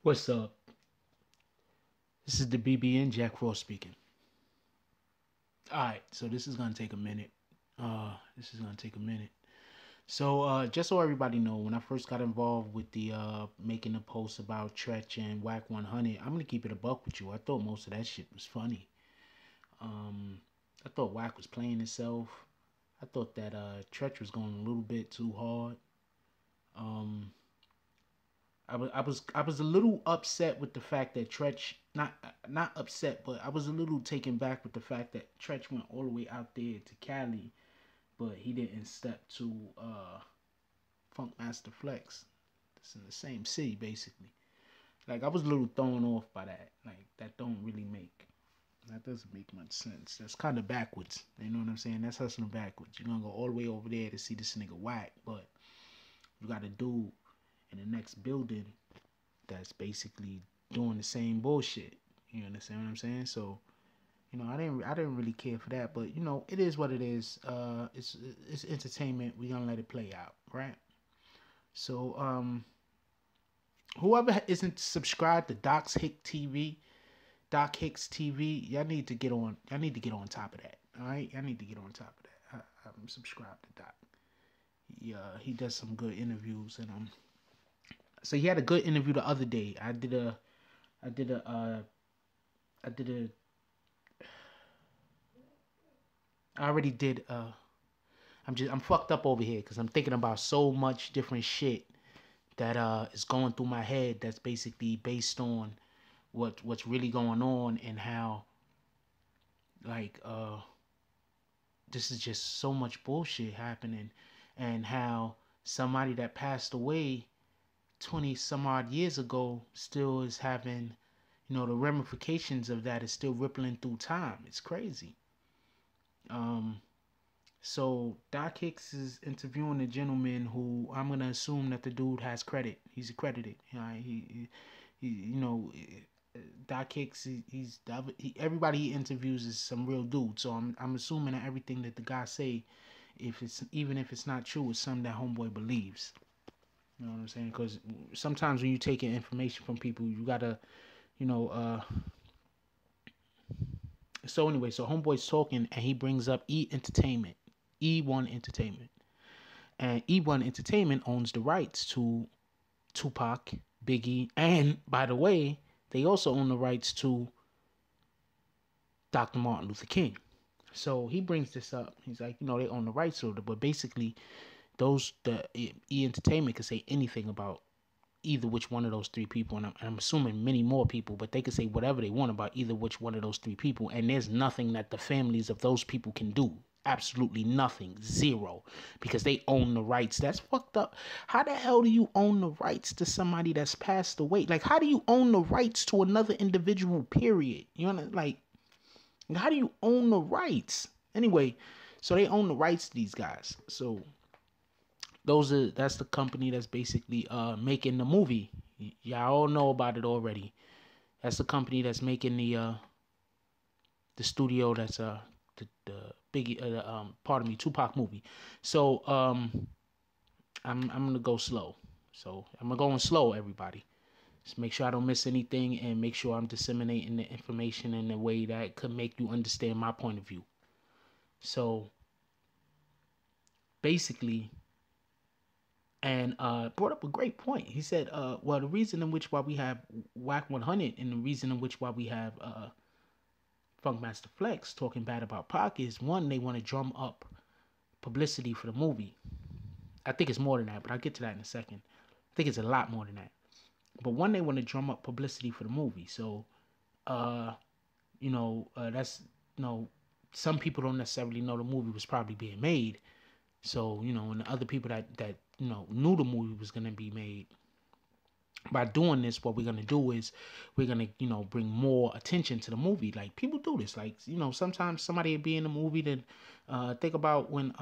What's up? This is the BBN Jack Frost speaking. Alright, so this is gonna take a minute. Just so everybody know, when I first got involved with the making the post about Tretch and Wack 100, I'm gonna keep it a buck with you. I thought most of that shit was funny. I thought Wack was playing himself. I thought that Tretch was going a little bit too hard. I was a little upset with the fact that Tretch, not upset, but I was a little taken back with the fact that Tretch went all the way out there to Cali, but he didn't step to Funk Master Flex. It's in the same city basically. Like I was a little thrown off by that. Like that doesn't make much sense. That's kind of backwards. You know what I'm saying? That's hustling backwards. You're gonna go all the way over there to see this nigga Wack, but you got a dude in the next building that's basically doing the same bullshit. You understand what I'm saying? So, I didn't really care for that, but it is what it is. It's entertainment. We're gonna let it play out, right? So, whoever isn't subscribed to Doc Hicks TV, y'all need to get on. Y'all need to get on top of that. All right, y'all need to get on top of that. I'm subscribed to Doc. He does some good interviews, and so he had a good interview the other day. I already did. I'm fucked up over here because I'm thinking about so much different shit that is going through my head. That's basically based on what's really going on and how like this is just so much bullshit happening, and how somebody that passed away 20 some odd years ago still is having, the ramifications of that is still rippling through time. It's crazy. So Doc Hicks is interviewing a gentleman who I'm gonna assume that the dude has credit. He's accredited. Doc Hicks. Everybody he interviews is some real dude. So I'm assuming that everything that the guy say, even if it's not true, it's something that homeboy believes. You know what I'm saying? Because sometimes when you taking information from people, you gotta, So anyway, so homeboy's talking and he brings up E1 Entertainment, and E1 Entertainment owns the rights to Tupac, Biggie, and by the way, they also own the rights to Dr. Martin Luther King. So he brings this up. He's like, they own the rights to it, but basically, the E Entertainment could say anything about either which one of those three people, and I'm assuming many more people, but they could say whatever they want about either which one of those three people, and there's nothing that the families of those people can do. Absolutely nothing. Zero. Because they own the rights. That's fucked up. How the hell do you own the rights to somebody that's passed away? Like, how do you own the rights to another individual, period? How do you own the rights? Anyway, so they own the rights to these guys. So that's the company that's basically making the movie. Y'all all know about it already. That's the company that's making the studio that's the Biggie Tupac movie. So I'm gonna go slow. So I'm going slow, everybody. Just make sure I don't miss anything and make sure I'm disseminating the information in a way that could make you understand my point of view. So basically, and brought up a great point. He said, well, the reason in which why we have Wack 100 and the reason in which why we have Funkmaster Flex talking bad about Pac is, one, they want to drum up publicity for the movie. I think it's more than that, but I'll get to that in a second. I think it's a lot more than that. But one, they want to drum up publicity for the movie. So, that's, some people don't necessarily know the movie was probably being made. So, and the other people that knew the movie was going to be made, by doing this, what we're going to do is we're going to, bring more attention to the movie. Like, people do this. Like, sometimes somebody will be in the movie. Then think about when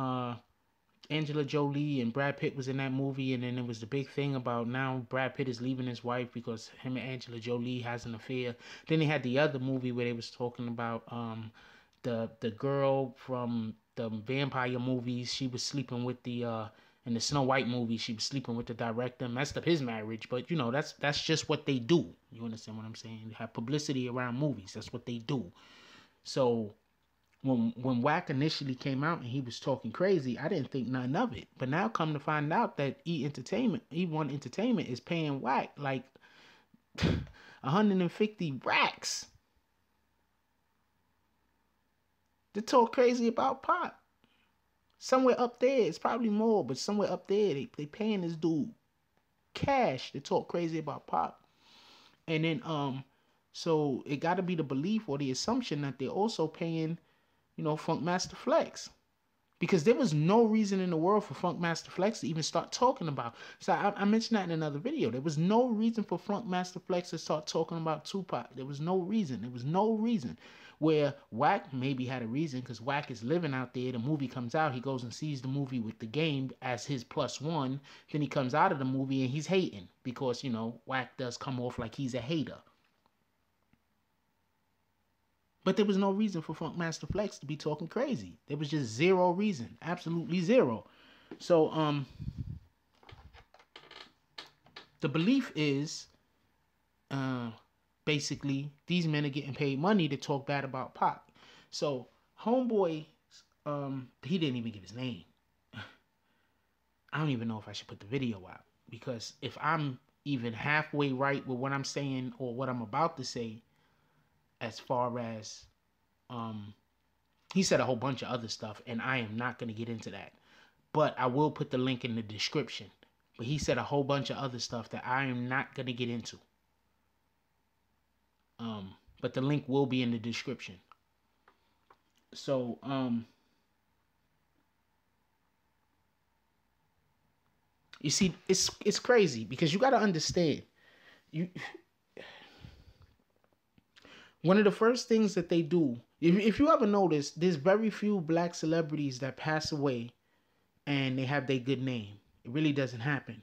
Angela Jolie and Brad Pitt was in that movie, and then it was the big thing about now Brad Pitt is leaving his wife because him and Angela Jolie has an affair. Then they had the other movie where they was talking about the girl from the vampire movies. She was sleeping with the In the Snow White movie, she was sleeping with the director, messed up his marriage. But you know, that's just what they do. You understand what I'm saying? They have publicity around movies. That's what they do. So when Wack initially came out and he was talking crazy, I didn't think nothing of it. But now come to find out that E1 Entertainment is paying Wack like 150 racks to talk crazy about Pop. Somewhere up there, it's probably more, but somewhere up there, they paying this dude cash to talk crazy about Pop. And then so it got to be the belief or the assumption that they're also paying, you know, Funkmaster Flex, because there was no reason in the world for Funkmaster Flex to even start talking about. So I mentioned that in another video. There was no reason for Funkmaster Flex to start talking about Tupac. There was no reason. There was no reason. Where Wack maybe had a reason, because Wack is living out there. The movie comes out. He goes and sees the movie with the game as his +1. Then he comes out of the movie and he's hating because, you know, Wack does come off like he's a hater. But there was no reason for Funkmaster Flex to be talking crazy. There was just zero reason. Absolutely zero. So, the belief is, basically, these men are getting paid money to talk bad about Pop. So, Homeboy, he didn't even give his name. I don't even know if I should put the video out. Because if I'm even halfway right with what I'm saying or what I'm about to say, as far as he said a whole bunch of other stuff, and I am not going to get into that, but I will put the link in the description. But he said a whole bunch of other stuff that I am not going to get into, but the link will be in the description. So you see, it's crazy because you got to understand, one of the first things that they do, if you ever notice, there's very few black celebrities that pass away and they have their good name. It really doesn't happen.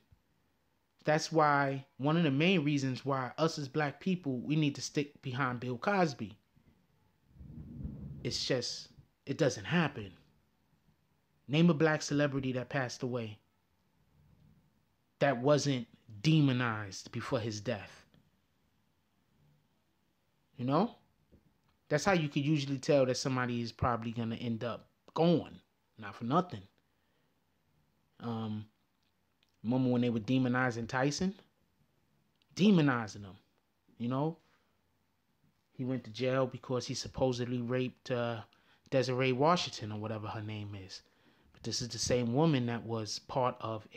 That's why, one of the main reasons why us as black people, we need to stick behind Bill Cosby. It's just, it doesn't happen. Name a black celebrity that passed away that wasn't demonized before his death. You know? That's how you could usually tell that somebody is probably going to end up gone. Not for nothing. Remember when they were demonizing Tyson? Demonizing him. You know? He went to jail because he supposedly raped Desiree Washington or whatever her name is. But this is the same woman that was part of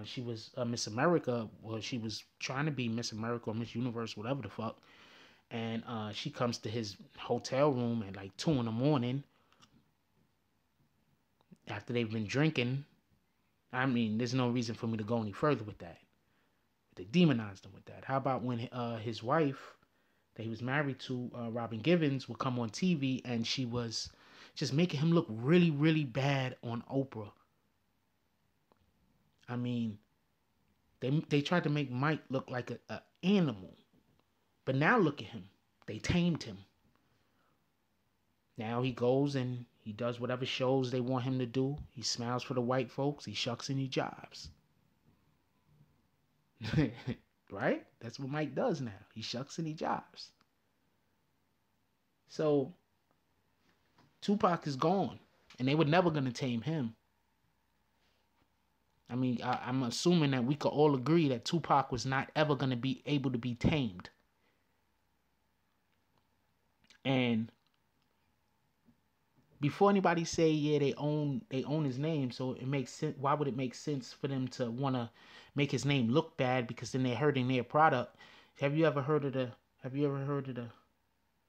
she was Miss America. Well, she was trying to be Miss America or Miss Universe, whatever the fuck. And she comes to his hotel room at like 2 a.m. after they've been drinking. I mean, there's no reason for me to go any further with that. They demonized him with that. How about when his wife that he was married to, Robin Givens, would come on TV and she was just making him look really, really bad on Oprah. I mean, they tried to make Mike look like an animal. But now look at him. They tamed him. Now he goes and he does whatever shows they want him to do. He smiles for the white folks. He shucks and he jives. Right? That's what Mike does now. He shucks and he jives. So Tupac is gone. And they were never going to tame him. I mean, I'm assuming that we could all agree that Tupac was not ever going to be able to be tamed. And before anybody say, yeah, they own his name, so it makes sense. Why would it make sense for them to want to make his name look bad? Because then they're hurting their product. Have you ever heard of the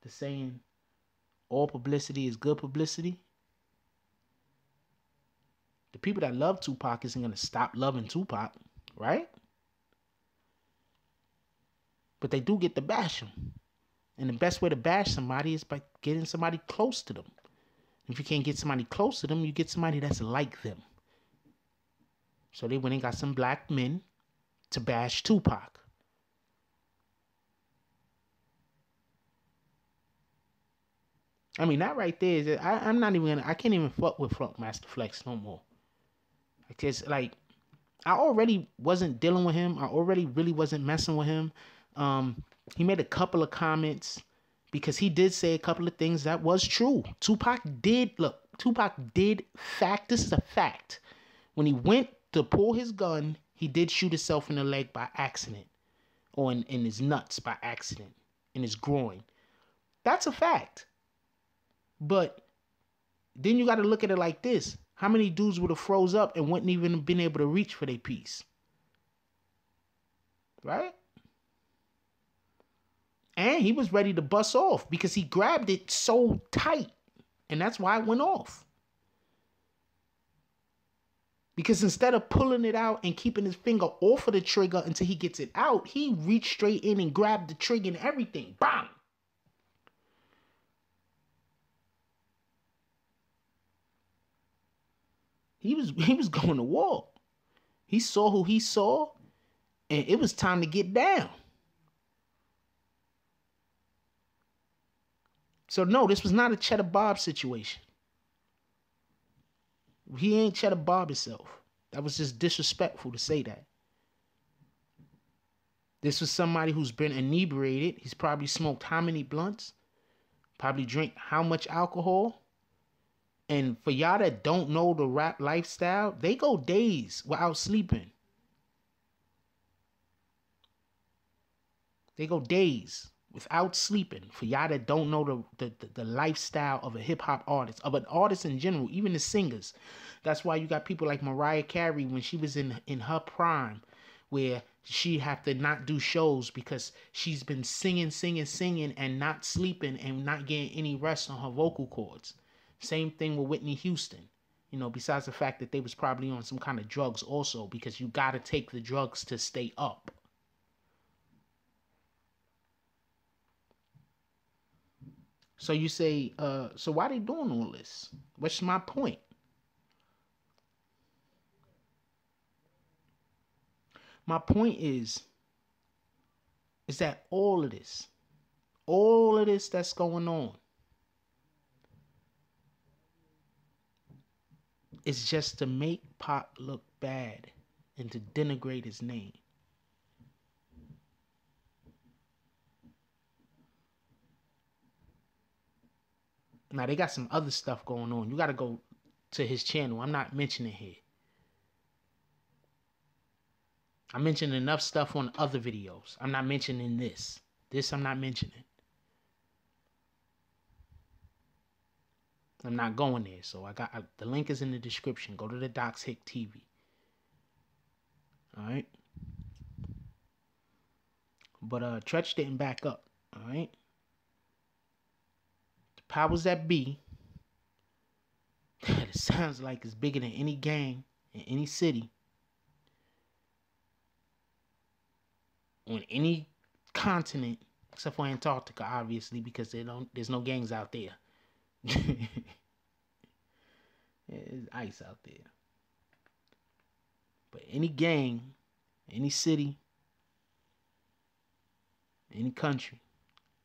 saying, all publicity is good publicity? The people that love Tupac isn't going to stop loving Tupac, right? But they do get to bash him. And the best way to bash somebody is by getting somebody close to them. If you can't get somebody close to them, you get somebody that's like them. So they went and got some black men to bash Tupac. I mean, that right there is, I can't even fuck with Funkmaster Flex no more. Because, like, I already wasn't dealing with him. I already really wasn't messing with him. He made a couple of comments because he did say a couple of things that was true. Tupac did fact. This is a fact. When he went to pull his gun, he did shoot himself in the leg by accident, or in his nuts by accident, in his groin. That's a fact. But then you got to look at it like this. How many dudes would have froze up and wouldn't even been able to reach for their piece? Right? And he was ready to bust off because he grabbed it so tight. And that's why it went off. Because instead of pulling it out and keeping his finger off of the trigger until he gets it out, he reached straight in and grabbed the trigger and everything. Bam! He was going to war. He saw who he saw, and it was time to get down. So no, this was not a Cheddar Bob situation. He ain't Cheddar Bob himself. That was just disrespectful to say that. This was somebody who's been inebriated. He's probably smoked how many blunts? Probably drink how much alcohol? And for y'all that don't know the rap lifestyle, they go days without sleeping. They go days without sleeping. For y'all that don't know the lifestyle of a hip-hop artist, of an artist in general, even the singers. That's why you got people like Mariah Carey when she was in her prime, where she have to not do shows because she's been singing and not sleeping and not getting any rest on her vocal cords. Same thing with Whitney Houston. You know, besides the fact that they was probably on some kind of drugs also, because you got to take the drugs to stay up. So you say, so why they doing all this? What's my point? My point is that all of this that's going on, is just to make Pop look bad and to denigrate his name. Now they got some other stuff going on. You got to go to his channel. I'm not mentioning it here. I mentioned enough stuff on other videos. I'm not mentioning this. This I'm not mentioning. I'm not going there. So the link is in the description. Go to the Docs Hick TV. All right. But Tretch didn't back up. All right. The powers that be. It sounds like it's bigger than any gang in any city. On any continent except for Antarctica, obviously, because there's no gangs out there. There's ice out there. But any gang, any city, any country,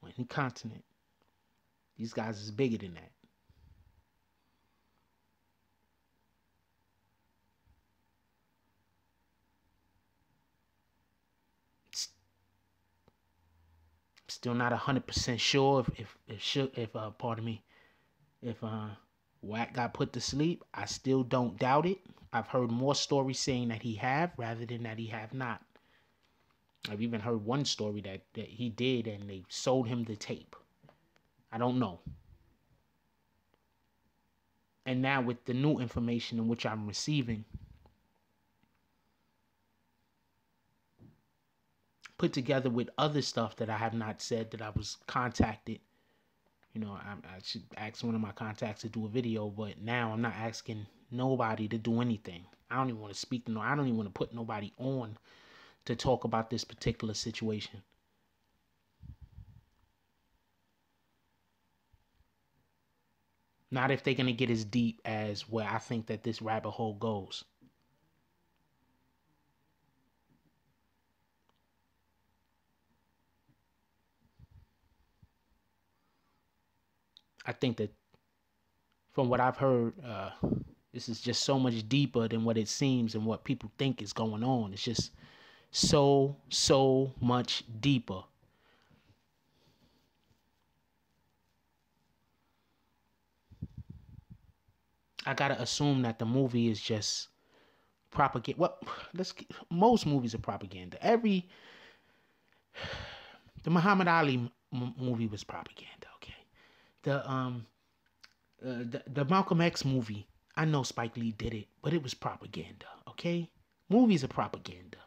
or any continent, these guys is bigger than that. Still not 100% sure if Wack got put to sleep. I still don't doubt it. I've heard more stories saying that he have rather than that he have not. I've even heard one story that he did and they sold him the tape. I don't know. And now with the new information in which I'm receiving, put together with other stuff that I have not said, that I was contacted. You know, I should ask one of my contacts to do a video, but now I'm not asking nobody to do anything. I don't even want to speak to I don't even want to put nobody on to talk about this particular situation. Not if they're going to get as deep as where I think that this rabbit hole goes. I think that from what I've heard, This is just so much deeper than what it seems and what people think is going on. It's just so much deeper. I gotta assume that the movie is just propaganda. Well, most movies are propaganda. The Muhammad Ali movie was propaganda. Okay, the Malcolm X movie. I know Spike Lee did it, but it was propaganda. Okay, movies are propaganda.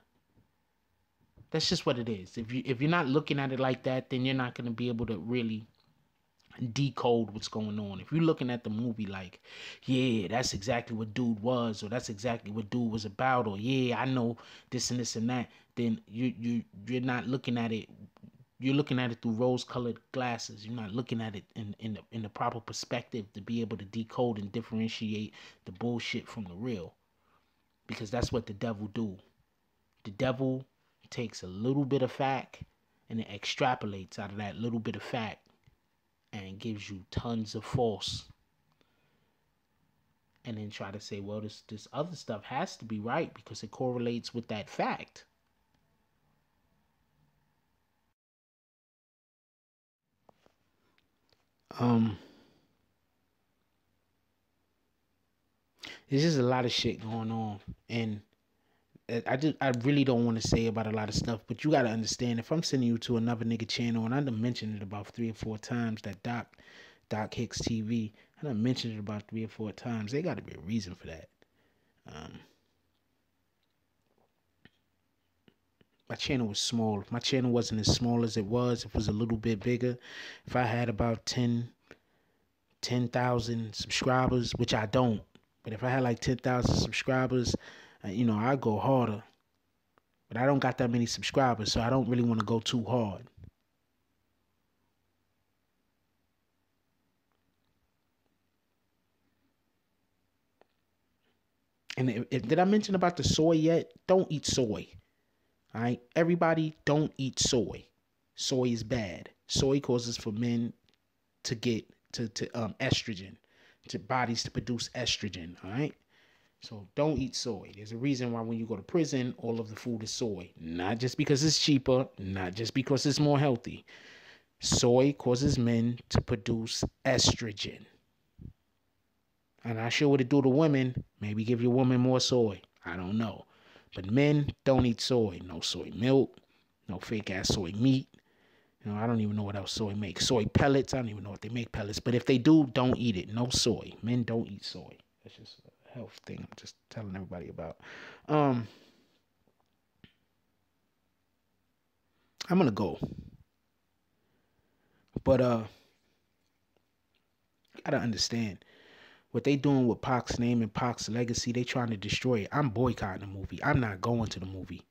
That's just what it is. If you're not looking at it like that, then you're not gonna be able to really decode what's going on. If you're looking at the movie like, yeah, that's exactly what dude was, or that's exactly what dude was about, or yeah, I know this and this and that, then you're not looking at it. You're looking at it through rose-colored glasses. You're not looking at it in the proper perspective to be able to decode and differentiate the bullshit from the real, because that's what the devil do. The devil takes a little bit of fact and it extrapolates out of that little bit of fact and gives you tons of false, and then try to say, well, this other stuff has to be right because it correlates with that fact. There's just a lot of shit going on, and I really don't want to say about a lot of stuff, but you gotta understand, if I'm sending you to another nigga channel, and I done mentioned it about 3 or 4 times, that Doc Hicks TV, I done mentioned it about 3 or 4 times. There gotta be a reason for that. My channel was small. If my channel wasn't as small as it was a little bit bigger, if I had about 10,000 subscribers, which I don't, but if I had like 10,000 subscribers, I'd go harder. But I don't got that many subscribers, so I don't really want to go too hard. And did I mention about the soy yet? Don't eat soy. All right, everybody, don't eat soy. Soy is bad. Soy causes for men to get to estrogen, to bodies to produce estrogen. All right, so don't eat soy. There's a reason why when you go to prison, all of the food is soy. Not just because it's cheaper, not just because it's more healthy. Soy causes men to produce estrogen. I'm not sure what it do to women. Maybe give your woman more soy. I don't know. But men, don't eat soy. No soy milk. No fake ass soy meat. I don't even know what else soy makes. Soy pellets. I don't even know what they make pellets. But if they do, don't eat it. No soy. Men don't eat soy. That's just a health thing I'm just telling everybody about. I'm gonna go. But you gotta understand. What they doing with Pac's name and Pac's legacy, they trying to destroy it. I'm boycotting the movie. I'm not going to the movie.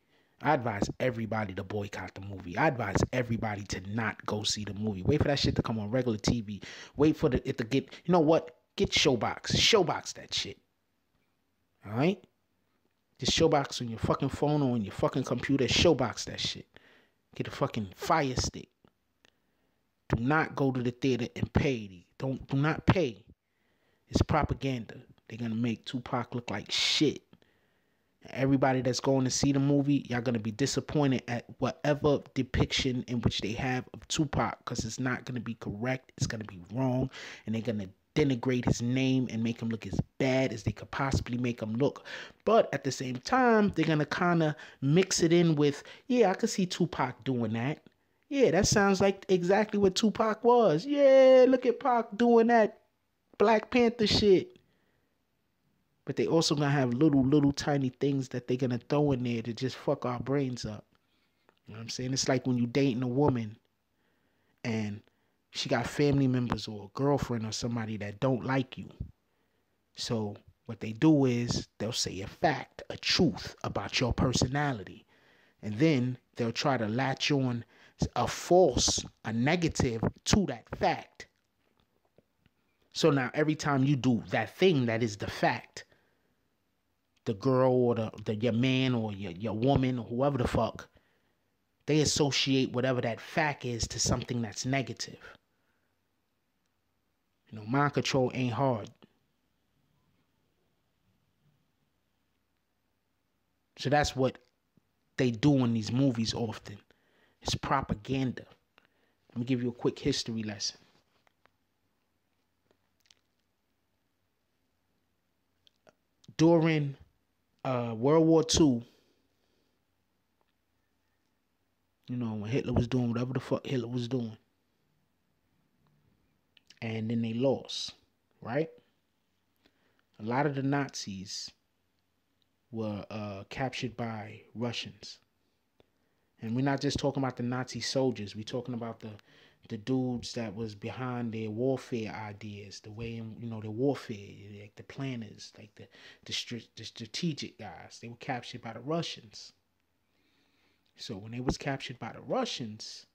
I advise everybody to boycott the movie. I advise everybody to not go see the movie. Wait for that shit to come on regular TV. Wait for it to get, you know what? Get Showbox. Showbox that shit. All right? Just Showbox on your fucking phone or on your fucking computer. Showbox that shit. Get a fucking Fire Stick. Do not go to the theater and pay. Do not pay. It's propaganda. They're going to make Tupac look like shit. Everybody that's going to see the movie, y'all going to be disappointed at whatever depiction in which they have of Tupac, because it's not going to be correct. It's going to be wrong. And they're going to denigrate his name and make him look as bad as they could possibly make him look. But at the same time, they're going to kind of mix it in with, yeah, I could see Tupac doing that. Yeah, that sounds like exactly what Tupac was. Yeah, look at Pac doing that Black Panther shit. But they also gonna have little tiny things that they're gonna throw in there to just fuck our brains up. You know what I'm saying? It's like when you dating a woman and she got family members or a girlfriend or somebody that don't like you. So what they do is they'll say a fact, a truth about your personality. And then they'll try to latch on a false, a negative to that fact. So now every time you do that thing that is the fact, the girl or your man or your woman or whoever the fuck, they associate whatever that fact is to something that's negative. Mind control ain't hard. So that's what they do in these movies often. It's propaganda. Let me give you a quick history lesson. During World War II, you know, when Hitler was doing whatever the fuck Hitler was doing, and then they lost, right? A lot of the Nazis were captured by Russians. And we're not just talking about the Nazi soldiers. We're talking about the dudes that was behind their warfare ideas, the way, you know, the warfare, like the planners, like the strategic guys. They were captured by the Russians. So when they was captured by the Russians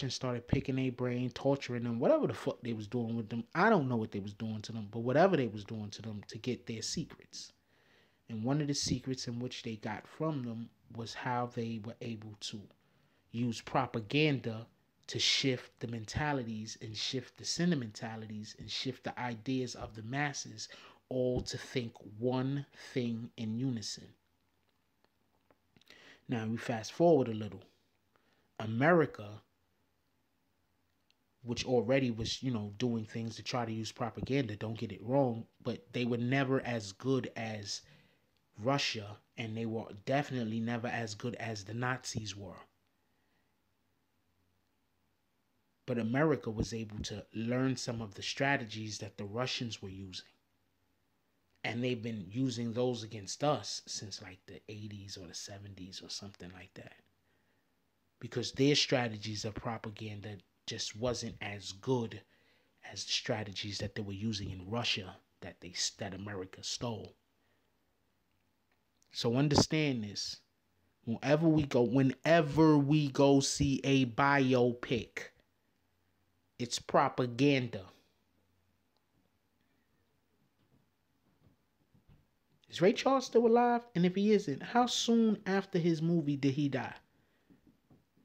started picking their brain, torturing them, whatever the fuck they was doing with them. I don't know what they was doing to them, but whatever they was doing to them to get their secrets. And one of the secrets in which they got from them was how they were able to use propaganda to shift the mentalities and shift the sentimentalities and shift the ideas of the masses, all to think one thing in unison. Now we fast forward a little. America, which already was, you know, doing things to try to use propaganda, don't get it wrong, but they were never as good as Russia, and they were definitely never as good as the Nazis were. But America was able to learn some of the strategies that the Russians were using. And they've been using those against us since like the 80s or the 70s or something like that. Because their strategies of propaganda just wasn't as good as the strategies that they were using in Russia that America stole. So understand this. Whenever we go see a biopic, it's propaganda. Is Ray Charles still alive? And if he isn't, how soon after his movie did he die?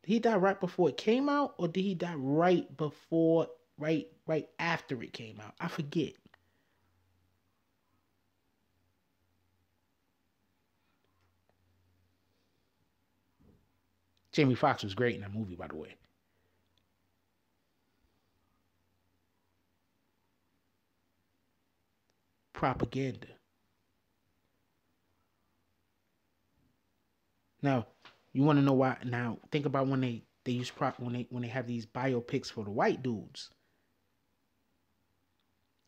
Did he die right before it came out, or did he die right after it came out? I forget. Jamie Foxx was great in that movie, by the way. Propaganda. Now, you want to know why? Now, think about when they use when they have these biopics for the white dudes.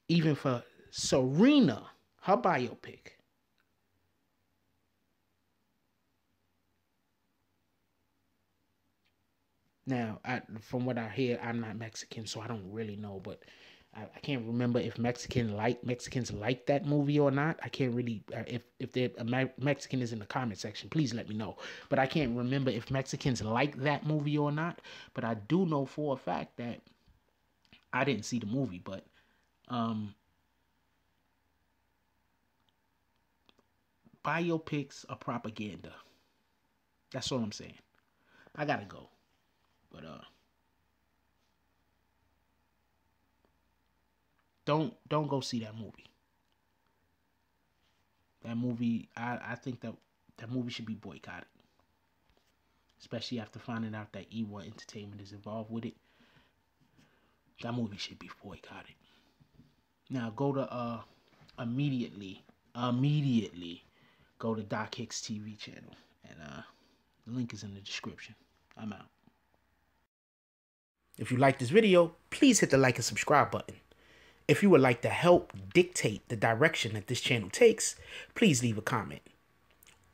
Even for Serena, her biopic. Now, from what I hear, I'm not Mexican, so I don't really know, but I can't remember if Mexicans like that movie or not. I can't really, if they're Mexican is in the comment section, please let me know. But I can't remember if Mexicans like that movie or not. But I do know for a fact that I didn't see the movie, but biopics are propaganda. That's all I'm saying. I gotta go, but don't go see that movie. That movie, I think that movie should be boycotted, especially after finding out that E1 Entertainment is involved with it. That movie should be boycotted. Now go to immediately go to Doc Hicks TV channel, and the link is in the description. I'm out. If you like this video, please hit the like and subscribe button. If you would like to help dictate the direction that this channel takes, please leave a comment.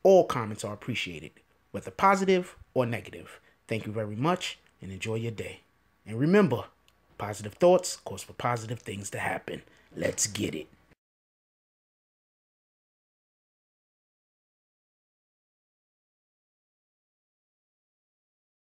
All comments are appreciated, whether positive or negative. Thank you very much, and enjoy your day. And remember, positive thoughts cause for positive things to happen. Let's get it.